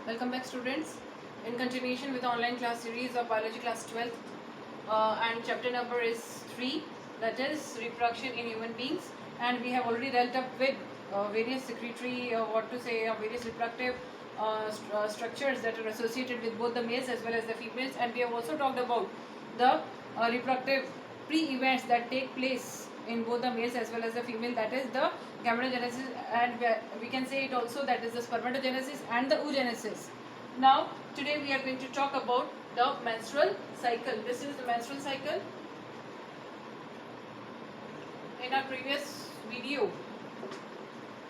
Welcome back, students. In continuation with the online class series of biology class 12th, and chapter number is 3, that is reproduction in human beings, and we have already dealt up with various secretory various reproductive structures that are associated with both the males as well as the females, and we have also talked about the reproductive pre-events that take place in both the males as well as the female, that is the gametogenesis, and we can say it also that is the spermatogenesis and the oogenesis. Now today we are going to talk about the menstrual cycle. This is the menstrual cycle. In our previous video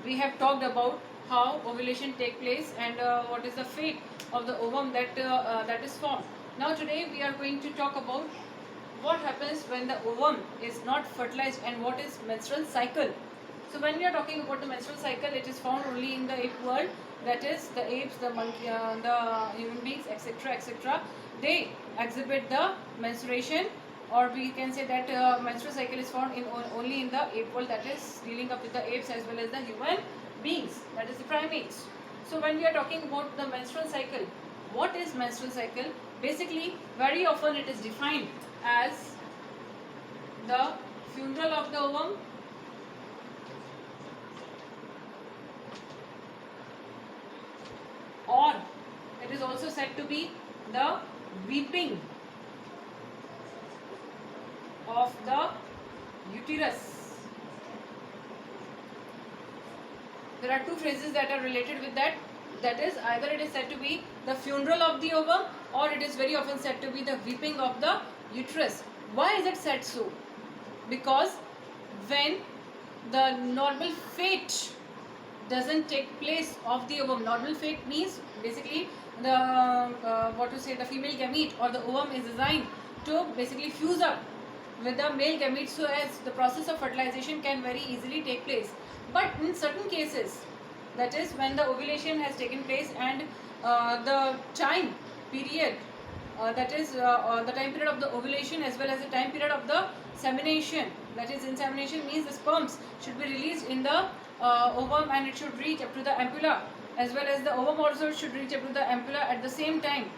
we have talked about how ovulation take place and what is the fate of the ovum that is formed. Now today we are going to talk about what happens when the ovum is not fertilized and what is menstrual cycle. So when we are talking about the menstrual cycle, it is found only in the ape world, that is the apes, the monkey, the human beings, etc., etc. They exhibit the menstruation, or we can say that menstrual cycle is found only in the ape world, that is dealing up with the apes as well as the human beings, that is the primates. So when we are talking about the menstrual cycle, what is menstrual cycle? Basically, very often it is defined as the funeral of the ovum, or it is also said to be the weeping of the uterus. There are two phrases that are related with that. That is, either it is said to be the funeral of the ovum, or it is very often said to be the weeping of the uterus. Why is it said so? Because when the normal fate doesn't take place of the ovum, normal fate means basically the the female gamete or the ovum is designed to basically fuse up with the male gamete, so as the process of fertilization can very easily take place. But in certain cases, that is when the ovulation has taken place and the time period, that is the time period of the ovulation as well as the time period of the semination, that is insemination means the sperms should be released in the ovum and it should reach up to the ampulla, as well as the ovum also should reach up to the ampulla at the same time.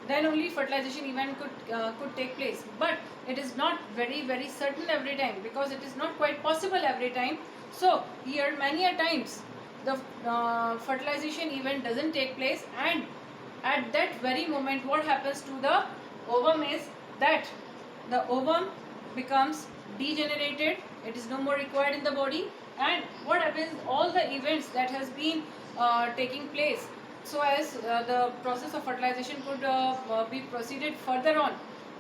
Then only fertilization event could take place. But it is not very certain every time, because it is not quite possible every time. So here many a times the fertilization event doesn't take place, and at that very moment what happens to the ovum is that the ovum becomes degenerated, it is no more required in the body, and what happens, all the events that has been taking place so as the process of fertilization could be proceeded further on,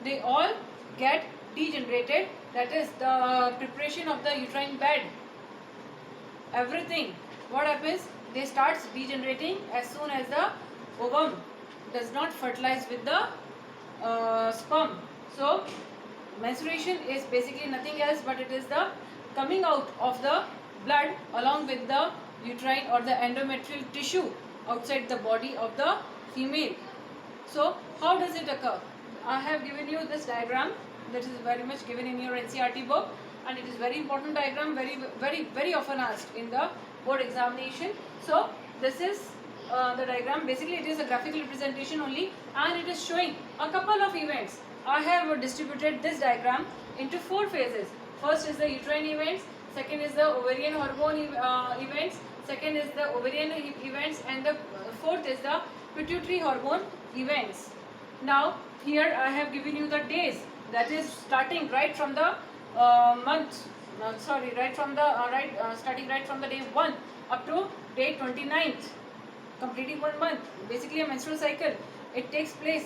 they all get degenerated, that is the preparation of the uterine bed, everything, what happens, they starts degenerating as soon as the ovum does not fertilize with the sperm. So menstruation is basically nothing else but it is the coming out of the blood along with the uterine or the endometrial tissue outside the body of the female. So how does it occur? I have given you this diagram that is very much given in your NCERT book, and it is very important diagram, very often asked in the board examination. So this is the diagram. Basically it is a graphical representation only, and it is showing a couple of events. I have distributed this diagram into 4 phases. First is the uterine events, second is the ovarian hormone events, second is the ovarian events, and the fourth is the pituitary hormone events. Now here I have given you the days, that is starting right from the starting right from the day 1 up to day 29th, completing 1 month. Basically a menstrual cycle, it takes place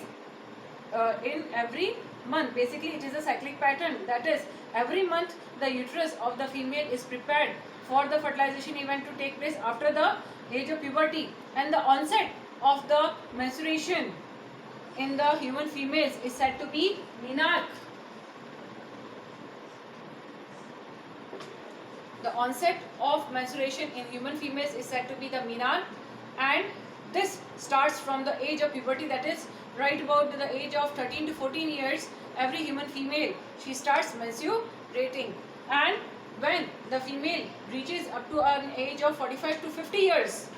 in every month. Basically it is a cyclic pattern, that is every month the uterus of the female is prepared for the fertilization event to take place after the age of puberty, and the onset of the menstruation in the human females is said to be menarche. The onset of menstruation in human females is said to be the menarche, and this starts from the age of puberty, that is right about the age of 13 to 14 years. Every human female, she starts menstruating, and when the female reaches up to an age of 45 to 50 years,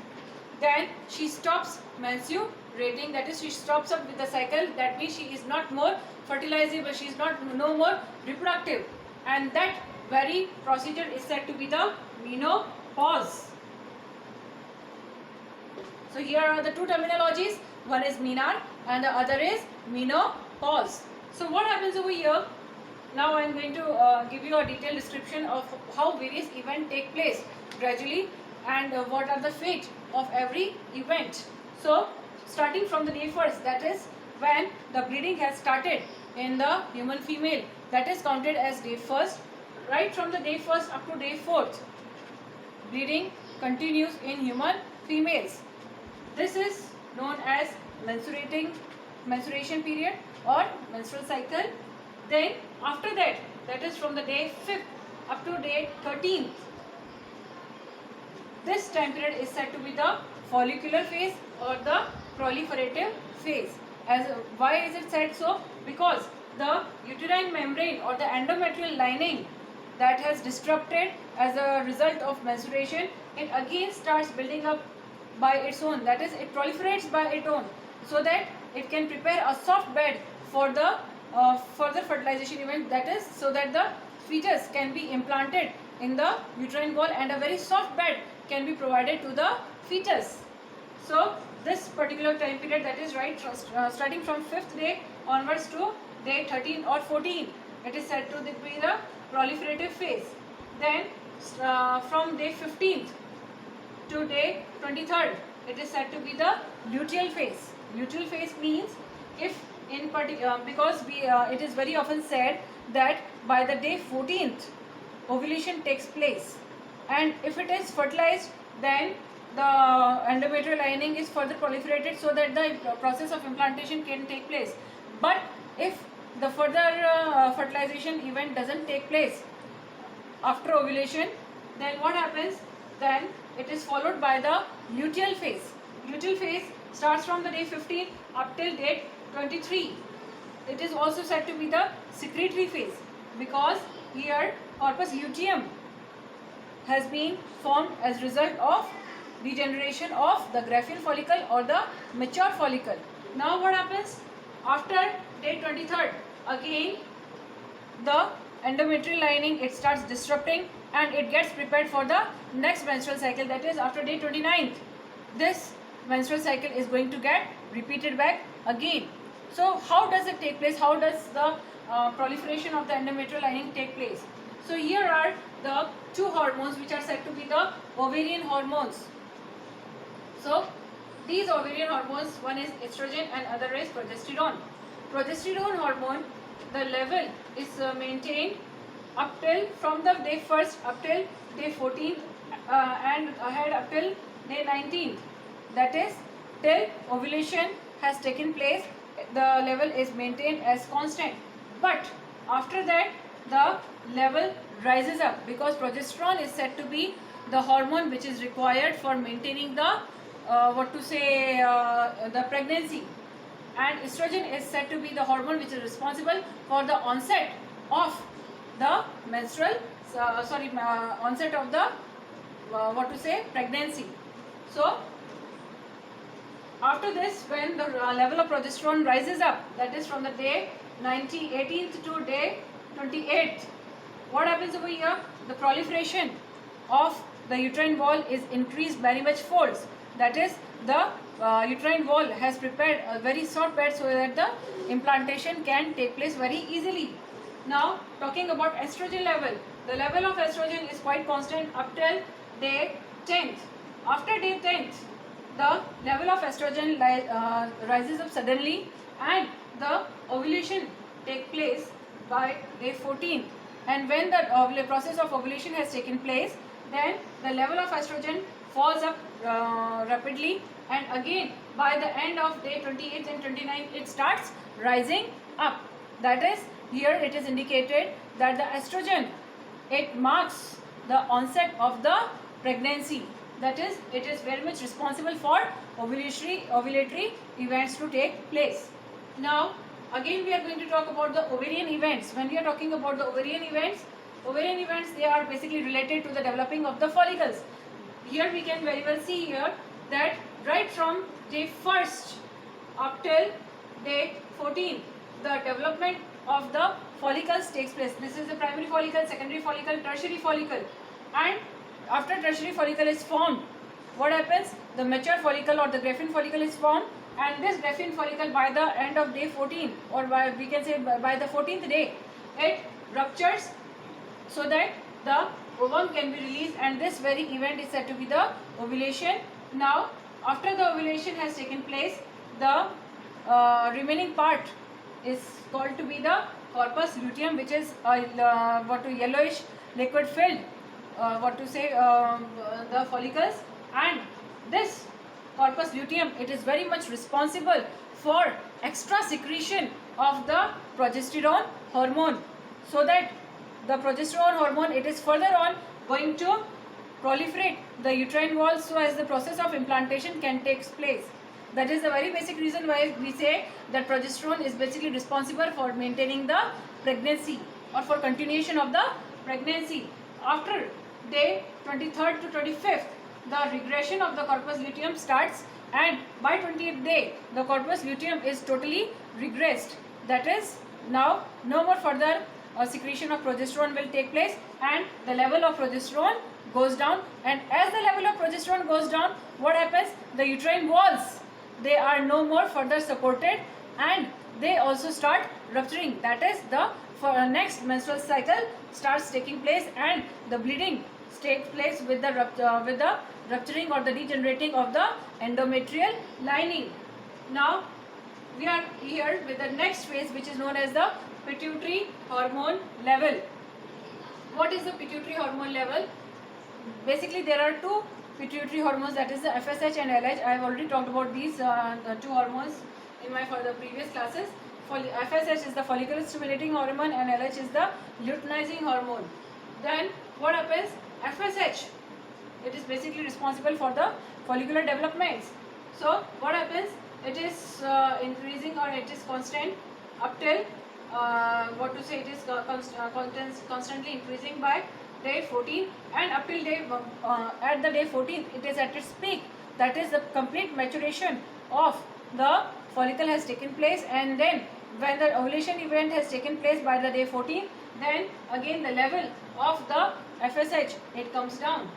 then she stops menstruating, that is she stops up with the cycle. That means she is not more fertilizable, she is not no more reproductive, and that very procedure is said to be the menopause. So here are the two terminologies, one is menarche and the other is menopause. So what happens over here? Now I am going to give you a detailed description of how various events take place gradually, and what are the fate of every event. So starting from the day first, that is when the bleeding has started in the human female, that is counted as day first. Right from the day first up to day fourth, bleeding continues in human females. This is known as menstruation period or menstrual cycle. Then after that, that is from the day 5th up to day 13th, this time period is said to be the follicular phase or the proliferative phase. Why is it said so? Because the uterine membrane or the endometrial lining that has disrupted as a result of menstruation, it again starts building up by its own, that is it proliferates by its own, so that it can prepare a soft bed for the further fertilization event, that is so that the fetus can be implanted in the uterine wall and a very soft bed can be provided to the fetus. So this particular time period, that is right starting from 5th day onwards to day 13 or 14, it is said to be the proliferative phase. Then from day 15th to day 23rd, it is said to be the luteal phase. Luteal phase means if in because it is very often said that by the day 14th ovulation takes place, and if it is fertilized, then the endometrial lining is further proliferated so that the process of implantation can take place. But if the further fertilization event doesn't take place after ovulation, then what happens? Then it is followed by the luteal phase. Luteal phase starts from the day 15 up till date 23. It is also said to be the secretory phase because here corpus luteum has been formed as a result of degeneration of the Graafian follicle or the mature follicle. Now what happens? After day 23rd, again the endometrial lining, it starts disrupting and it gets prepared for the next menstrual cycle, that is after day 29th. This menstrual cycle is going to get repeated back again. So how does it take place? How does the proliferation of the endometrial lining take place? So here are the two hormones which are said to be the ovarian hormones. So these ovarian hormones, one is estrogen and other is progesterone. Progesterone hormone, the level is maintained up till from the day 1st up till day 14th and ahead up till day 19th. That is till ovulation has taken place, the level is maintained as constant. But after that the level rises up because progesterone is said to be the hormone which is required for maintaining the the pregnancy, and estrogen is said to be the hormone which is responsible for the onset of the menstrual onset of the pregnancy. So after this, when the level of progesterone rises up, that is from the day 18th to day 28th, what happens over here? The proliferation of the uterine wall is increased very much folds. That is, the uterine wall has prepared a very soft bed so that the implantation can take place very easily. Now talking about estrogen level, the level of estrogen is quite constant up till day 10th. After day 10th, the level of estrogen rises up suddenly and the ovulation takes place by day 14. And when the process of ovulation has taken place, then the level of estrogen falls up rapidly, and again by the end of day 28 and 29 it starts rising up. That is, here it is indicated that the estrogen, it marks the onset of the pregnancy. That is, it is very much responsible for ovulatory events to take place. Now again we are going to talk about the ovarian events. When we are talking about the ovarian events, they are basically related to the developing of the follicles. Here we can very well see here that right from day 1st up till day 14, the development of the follicles takes place. This is the primary follicle, secondary follicle, tertiary follicle, and after tertiary follicle is formed, what happens? The mature follicle or the Graafian follicle is formed, and this Graafian follicle by the end of day 14, or we can say by the 14th day, it ruptures so that the ovum can be released, and this very event is said to be the ovulation. Now, after the ovulation has taken place, the remaining part is called to be the corpus luteum, which is yellowish liquid filled the follicles, and this corpus luteum, it is very much responsible for extra secretion of the progesterone hormone, so that the progesterone hormone, it is further on going to proliferate the uterine walls so as the process of implantation can take place. That is the very basic reason why we say that progesterone is basically responsible for maintaining the pregnancy or for continuation of the pregnancy. After day 23rd to 25th, the regression of the corpus luteum starts, and by 20th day, the corpus luteum is totally regressed. That is, now no more further secretion of progesterone will take place, and the level of progesterone goes down. And as the level of progesterone goes down, what happens? The uterine walls, they are no more further supported, and they also start rupturing. That is, the next menstrual cycle starts taking place, and the bleeding takes place with the rupturing or the degenerating of the endometrial lining. Now we are here with the next phase, which is known as the pituitary hormone level. What is the pituitary hormone level? Basically, there are two pituitary hormones, that is the FSH and LH. I have already talked about these two hormones in my previous classes. FSH is the follicle stimulating hormone and LH is the luteinizing hormone. Then what happens? FSH, it is basically responsible for the follicular developments. So what happens? It is increasing, or it is constant up till it is constantly increasing by day 14, and up till at the day 14 it is at its peak. That is, the complete maturation of the follicle has taken place, and then when the ovulation event has taken place by the day 14, then again the level of the FSH, it comes down.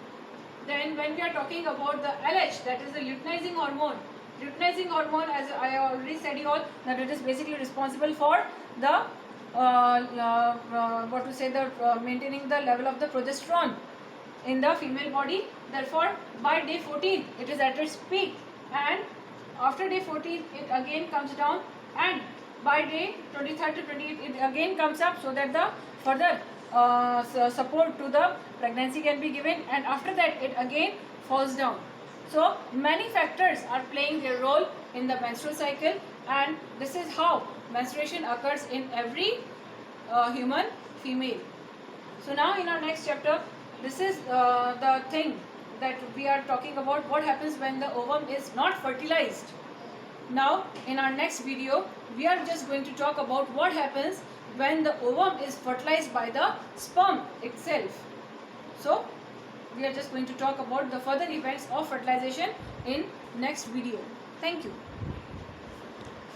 Then when we are talking about the LH, that is the luteinizing hormone. Luteinizing hormone, as I already said you all, that it is basically responsible for the maintaining the level of the progesterone in the female body. Therefore, by day 14 it is at its peak, and after day 14 it again comes down, and by day 23rd to 28th it again comes up, so that the further support to the pregnancy can be given, and after that it again falls down. So many factors are playing their role in the menstrual cycle, and this is how menstruation occurs in every human female. So now in our next chapter, this is the thing that we are talking about, what happens when the ovum is not fertilized. Now in our next video, we are just going to talk about what happens when the ovum is fertilized by the sperm itself. So we are just going to talk about the further events of fertilization in next video. Thank you.